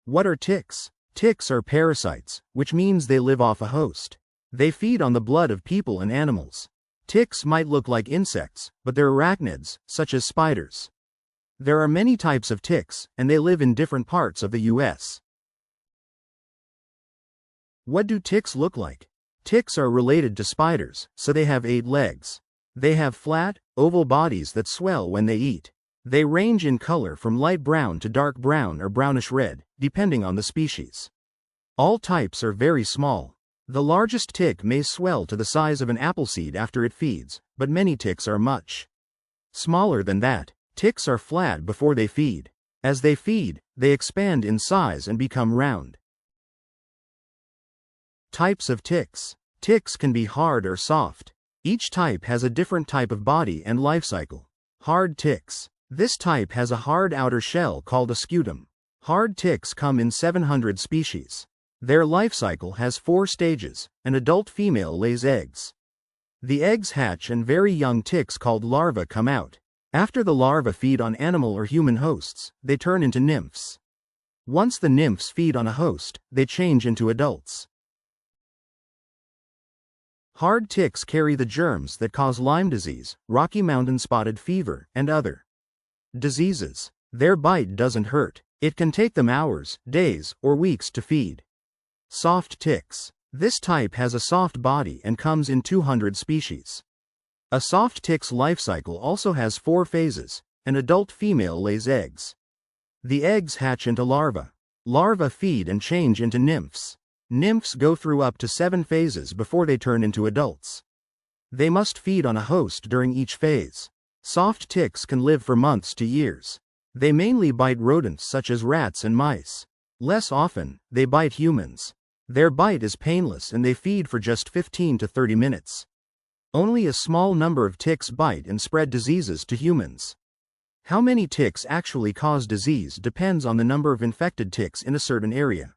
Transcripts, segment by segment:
What are ticks? Ticks are parasites, which means they live off a host. They feed on the blood of people and animals. Ticks might look like insects, but they're arachnids, such as spiders. There are many types of ticks, and they live in different parts of the U.S. What do ticks look like? Ticks are related to spiders, so they have 8 legs. They have flat, oval bodies that swell when they eat. They range in color from light brown to dark brown or brownish red, depending on the species. All types are very small. The largest tick may swell to the size of an apple seed after it feeds, but many ticks are much smaller than that. Ticks are flat before they feed. As they feed, they expand in size and become round. Types of ticks. Ticks can be hard or soft. Each type has a different type of body and life cycle. Hard ticks. This type has a hard outer shell called a scutum. Hard ticks come in 700 species. Their life cycle has 4 stages. An adult female lays eggs. The eggs hatch and very young ticks called larvae come out. After the larvae feed on animal or human hosts, they turn into nymphs. Once the nymphs feed on a host, they change into adults. Hard ticks carry the germs that cause Lyme disease, Rocky Mountain spotted fever, and other diseases. Their bite doesn't hurt. It can take them hours, days, or weeks to feed. Soft ticks. This type has a soft body and comes in 200 species. A soft tick's life cycle also has 4 phases. An adult female lays eggs. The eggs hatch into larvae. Larvae feed and change into nymphs. Nymphs go through up to 7 phases before they turn into adults. They must feed on a host during each phase. Soft ticks can live for months to years. They mainly bite rodents such as rats and mice. Less often, they bite humans. Their bite is painless and they feed for just 15 to 30 minutes. Only a small number of ticks bite and spread diseases to humans. How many ticks actually cause disease depends on the number of infected ticks in a certain area.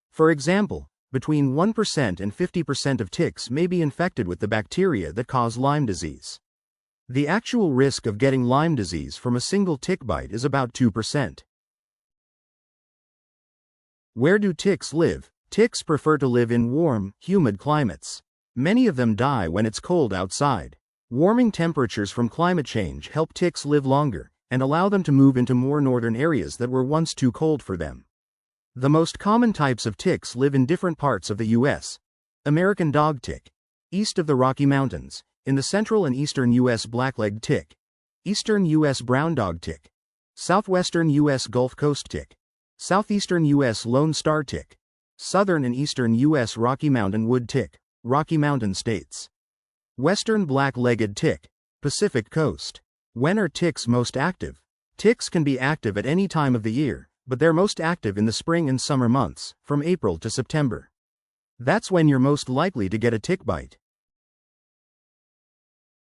For example, between 1% and 50% of ticks may be infected with the bacteria that cause Lyme disease. The actual risk of getting Lyme disease from a single tick bite is about 2%. Where do ticks live? Ticks prefer to live in warm, humid climates. Many of them die when it's cold outside. Warming temperatures from climate change help ticks live longer and allow them to move into more northern areas that were once too cold for them. The most common types of ticks live in different parts of the U.S. American dog tick, east of the Rocky Mountains, in the central and eastern U.S. black-legged tick, eastern U.S. brown dog tick, southwestern U.S. Gulf Coast tick, southeastern U.S. Lone Star tick, southern and eastern U.S. Rocky Mountain wood tick, Rocky Mountain states, western black-legged tick, Pacific coast. When are ticks most active? Ticks can be active at any time of the year, but they're most active in the spring and summer months, from April to September. That's when you're most likely to get a tick bite.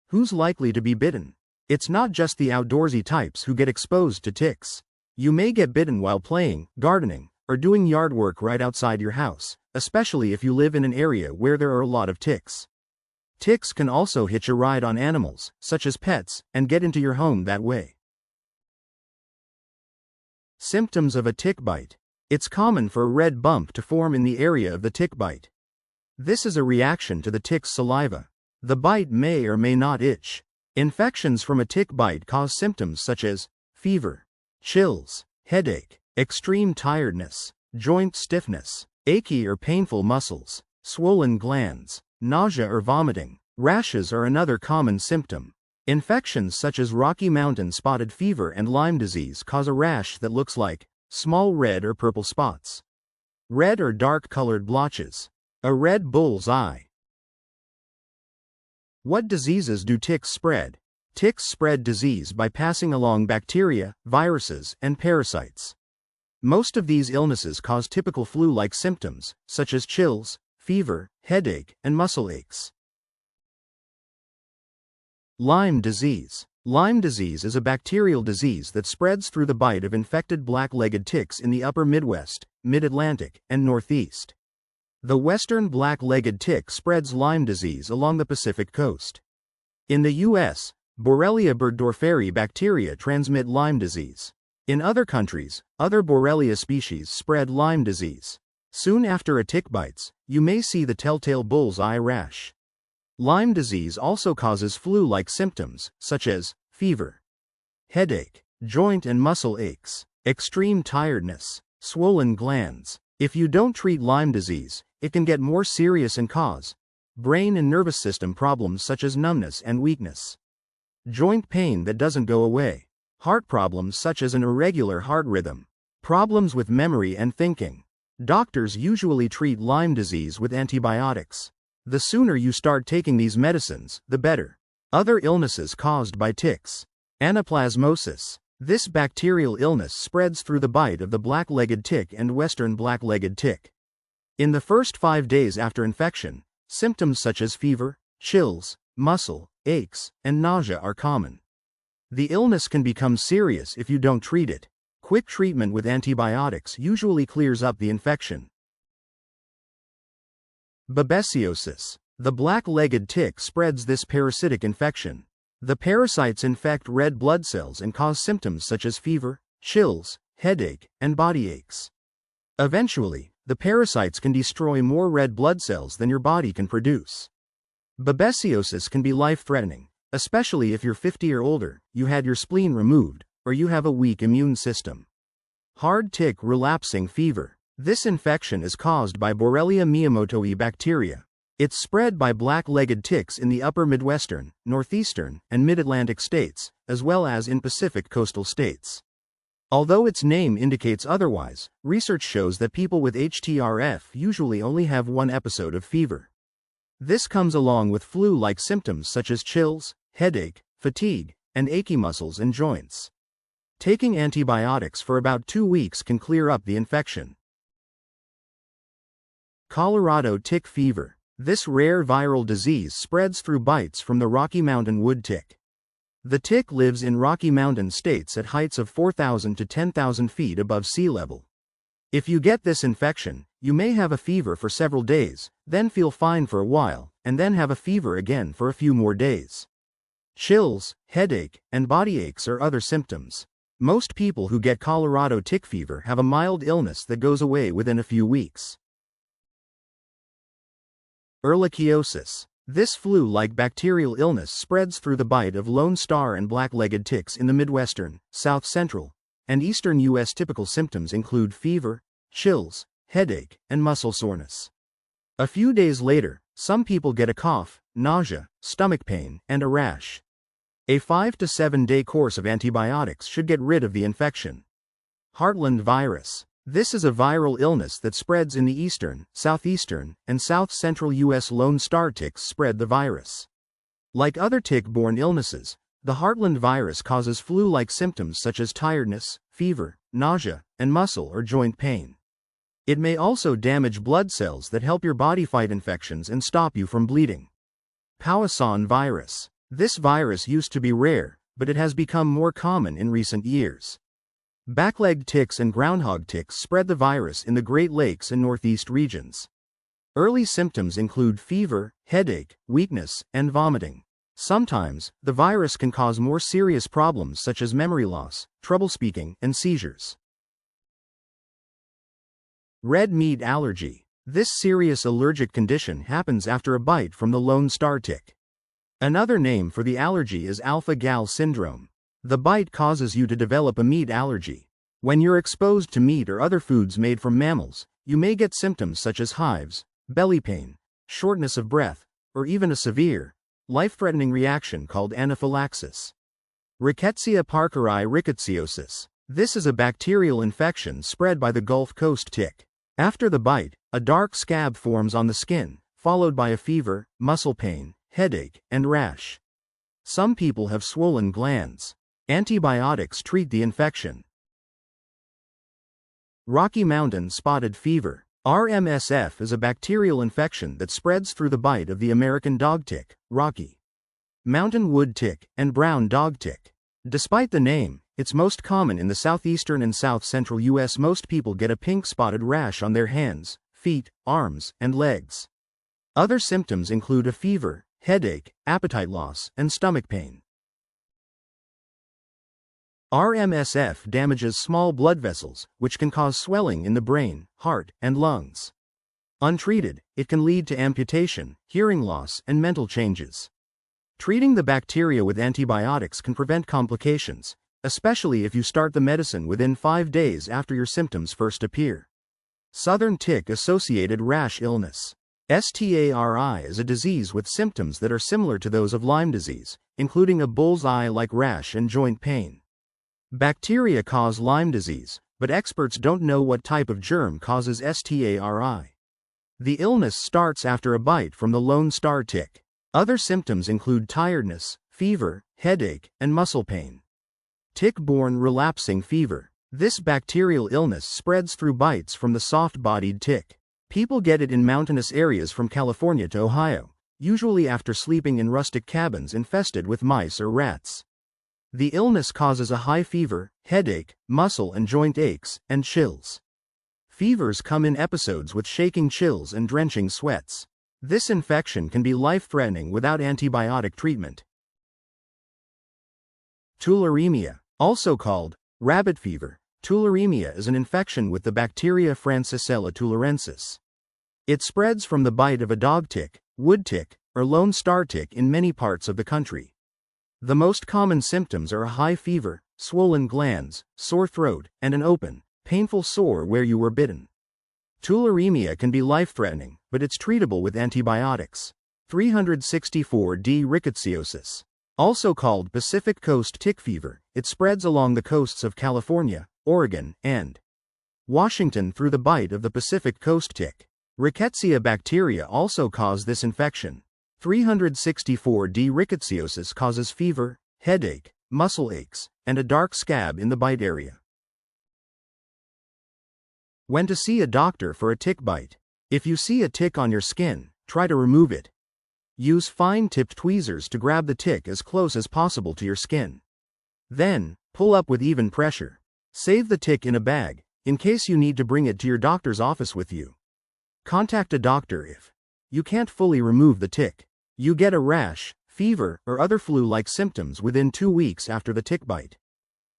Who's likely to be bitten? It's not just the outdoorsy types who get exposed to ticks. You may get bitten while playing, gardening, or doing yard work right outside your house, especially if you live in an area where there are a lot of ticks. Ticks can also hitch a ride on animals, such as pets, and get into your home that way. Symptoms of a tick bite. It's common for a red bump to form in the area of the tick bite. This is a reaction to the tick's saliva. The bite may or may not itch. Infections from a tick bite cause symptoms such as fever, chills, headache, extreme tiredness, joint stiffness, achy or painful muscles, swollen glands, nausea or vomiting. Rashes are another common symptom. Infections such as Rocky Mountain spotted fever and Lyme disease cause a rash that looks like small red or purple spots. Red or dark-colored blotches. A red bull's eye. What diseases do ticks spread? Ticks spread disease by passing along bacteria, viruses, and parasites. Most of these illnesses cause typical flu-like symptoms, such as chills, fever, headache, and muscle aches. Lyme disease. Lyme disease is a bacterial disease that spreads through the bite of infected black-legged ticks in the upper Midwest, Mid-Atlantic, and Northeast. The western black-legged tick spreads Lyme disease along the Pacific coast. In the U.S., Borrelia burgdorferi bacteria transmit Lyme disease. In other countries, other Borrelia species spread Lyme disease. Soon after a tick bites, you may see the telltale bull's eye rash. Lyme disease also causes flu-like symptoms, such as fever, headache, joint and muscle aches, extreme tiredness, swollen glands. If you don't treat Lyme disease, it can get more serious and cause brain and nervous system problems such as numbness and weakness, joint pain that doesn't go away, heart problems such as an irregular heart rhythm, problems with memory and thinking. Doctors usually treat Lyme disease with antibiotics. The sooner you start taking these medicines, the better. Other illnesses caused by ticks. Anaplasmosis. This bacterial illness spreads through the bite of the black-legged tick and western black-legged tick. In the first 5 days after infection, symptoms such as fever, chills, muscle aches, and nausea are common. The illness can become serious if you don't treat it. Quick treatment with antibiotics usually clears up the infection. Babesiosis. The black-legged tick spreads this parasitic infection. The parasites infect red blood cells and cause symptoms such as fever, chills, headache, and body aches. Eventually, the parasites can destroy more red blood cells than your body can produce. Babesiosis can be life-threatening, especially if you're 50 or older, you had your spleen removed, or you have a weak immune system. Hard tick relapsing fever. This infection is caused by Borrelia miyamotoi bacteria. It's spread by black-legged ticks in the upper Midwestern, Northeastern, and Mid-Atlantic states, as well as in Pacific coastal states. Although its name indicates otherwise, research shows that people with HTRF usually only have one episode of fever. This comes along with flu-like symptoms such as chills, headache, fatigue, and achy muscles and joints. Taking antibiotics for about 2 weeks can clear up the infection. Colorado tick fever. This rare viral disease spreads through bites from the Rocky Mountain wood tick. The tick lives in Rocky Mountain states at heights of 4,000 to 10,000 feet above sea level. If you get this infection, you may have a fever for several days, then feel fine for a while, and then have a fever again for a few more days. Chills, headache, and body aches are other symptoms. Most people who get Colorado tick fever have a mild illness that goes away within a few weeks. Ehrlichiosis. This flu-like bacterial illness spreads through the bite of lone star and black-legged ticks in the Midwestern, South Central, and Eastern U.S. Typical symptoms include fever, chills, headache, and muscle soreness. A few days later, some people get a cough, nausea, stomach pain, and a rash. A 5 to 7 day course of antibiotics should get rid of the infection. Heartland virus. This is a viral illness that spreads in the eastern, southeastern, and south-central U.S. Lone Star ticks spread the virus. Like other tick-borne illnesses, the Heartland virus causes flu-like symptoms such as tiredness, fever, nausea, and muscle or joint pain. It may also damage blood cells that help your body fight infections and stop you from bleeding. Powassan virus. This virus used to be rare, but it has become more common in recent years. Black-legged ticks and groundhog ticks spread the virus in the Great Lakes and Northeast regions. Early symptoms include fever, headache, weakness, and vomiting. Sometimes, the virus can cause more serious problems such as memory loss, trouble speaking, and seizures. Red meat allergy. This serious allergic condition happens after a bite from the Lone Star tick. Another name for the allergy is alpha-gal syndrome. The bite causes you to develop a meat allergy. When you're exposed to meat or other foods made from mammals, you may get symptoms such as hives, belly pain, shortness of breath, or even a severe, life-threatening reaction called anaphylaxis. Rickettsia parkeri rickettsioses. This is a bacterial infection spread by the Gulf Coast tick. After the bite, a dark scab forms on the skin, followed by a fever, muscle pain, headache, and rash. Some people have swollen glands. Antibiotics treat the infection. Rocky Mountain spotted fever. RMSF is a bacterial infection that spreads through the bite of the American dog tick, Rocky Mountain wood tick, and brown dog tick. Despite the name, it's most common in the southeastern and south-central U.S. Most people get a pink spotted rash on their hands, feet, arms, and legs. Other symptoms include a fever, headache, appetite loss, and stomach pain. RMSF damages small blood vessels, which can cause swelling in the brain, heart, and lungs. Untreated, it can lead to amputation, hearing loss, and mental changes. Treating the bacteria with antibiotics can prevent complications, especially if you start the medicine within 5 days after your symptoms first appear. Southern Tick-associated rash illness. STARI is a disease with symptoms that are similar to those of Lyme disease, including a bull's-eye-like rash and joint pain. Bacteria cause Lyme disease, but experts don't know what type of germ causes STARI. The illness starts after a bite from the Lone Star tick. Other symptoms include tiredness, fever, headache, and muscle pain. Tick-borne relapsing fever. This bacterial illness spreads through bites from the soft-bodied tick. People get it in mountainous areas from California to Ohio, usually after sleeping in rustic cabins infested with mice or rats. The illness causes a high fever, headache, muscle and joint aches, and chills. Fevers come in episodes with shaking chills and drenching sweats. This infection can be life-threatening without antibiotic treatment. Tularemia, also called rabbit fever. Tularemia is an infection with the bacteria Francisella tularensis. It spreads from the bite of a dog tick, wood tick, or Lone Star tick in many parts of the country. The most common symptoms are a high fever, swollen glands, sore throat, and an open, painful sore where you were bitten. Tularemia can be life-threatening, but it's treatable with antibiotics. 364D rickettsiosis. Also called Pacific Coast tick fever, it spreads along the coasts of California, Oregon, and Washington through the bite of the Pacific Coast tick. Rickettsia bacteria also cause this infection. 364D rickettsiosis causes fever, headache, muscle aches, and a dark scab in the bite area. When to see a doctor for a tick bite. If you see a tick on your skin, try to remove it. Use fine-tipped tweezers to grab the tick as close as possible to your skin. Then, pull up with even pressure. Save the tick in a bag, in case you need to bring it to your doctor's office with you. Contact a doctor if you can't fully remove the tick. You get a rash, fever, or other flu-like symptoms within 2 weeks after the tick bite.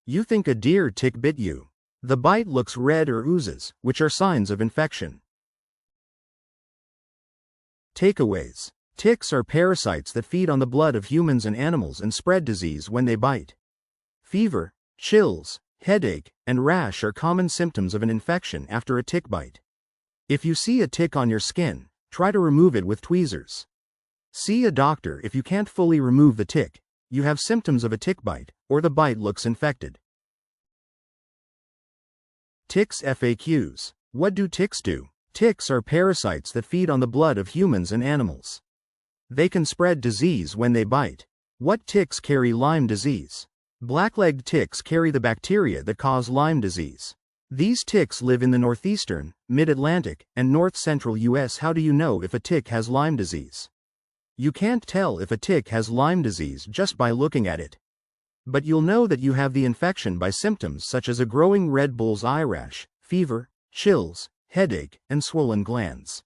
You think a deer tick bit you. The bite looks red or oozes, which are signs of infection. Takeaways. Ticks are parasites that feed on the blood of humans and animals and spread disease when they bite. Fever, chills, headache, and rash are common symptoms of an infection after a tick bite. If you see a tick on your skin, try to remove it with tweezers. See a doctor if you can't fully remove the tick, you have symptoms of a tick bite, or the bite looks infected. Ticks FAQs. What do ticks do? Ticks are parasites that feed on the blood of humans and animals. They can spread disease when they bite. What ticks carry Lyme disease? Black-legged ticks carry the bacteria that cause Lyme disease. These ticks live in the northeastern, mid-Atlantic, and north-central U.S. How do you know if a tick has Lyme disease? You can't tell if a tick has Lyme disease just by looking at it. But you'll know that you have the infection by symptoms such as a growing red bull's eye rash, fever, chills, headache, and swollen glands.